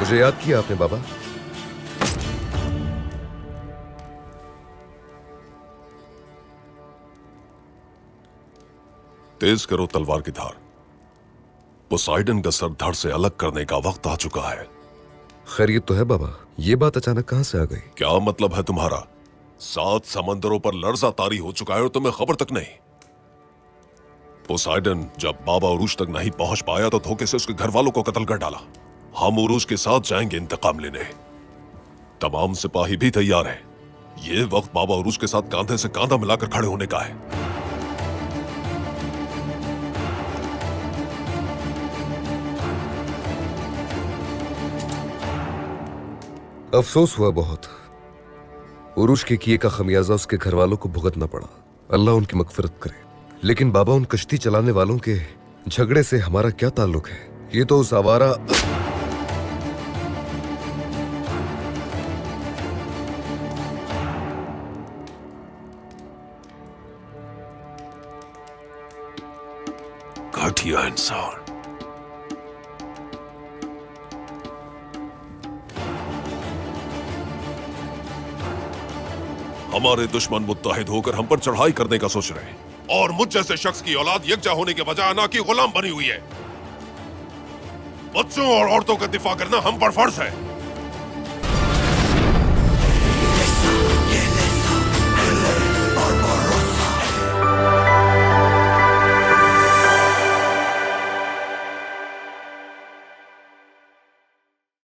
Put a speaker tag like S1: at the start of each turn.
S1: मुझे याद किया आपने बाबा।
S2: तेज करो तलवार की धार। पोसाइडन का सर धड़ से अलग करने का वक्त आ चुका है।
S1: खैरियत तो है बाबा, ये बात अचानक कहां से आ गई?
S2: क्या मतलब है तुम्हारा? 7 समंदरों पर लर्जा तारी हो चुका है और तुम्हें खबर तक नहीं। पोसाइडन जब बाबा उरूज तक नहीं पहुंच पाया तो धोखे से उसके घर वालों को कत्ल कर डाला। हम उरूज के साथ जाएंगे इंतकाम लेने। तमाम सिपाही भी तैयार हैं। ये वक्त बाबा उरूज के साथ कांधे से कांधा मिलाकर खड़े होने का है।
S1: अफसोस हुआ बहुत। उरूज के किए का खमियाजा उसके घर वालों को भुगतना पड़ा। अल्लाह उनकी मगफिरत करे। लेकिन बाबा, उन कश्ती चलाने वालों के झगड़े से हमारा क्या ताल्लुक है? ये तो उस आवारा
S2: घटिया इंसान। हमारे दुश्मन मुत्तहिद होकर हम पर चढ़ाई करने का सोच रहे हैं और मुझ जैसे शख्स की औलाद यकजा होने के बजाय ना की गुलाम बनी हुई है। बच्चों और औरतों का दिफा करना हम पर फर्ज है।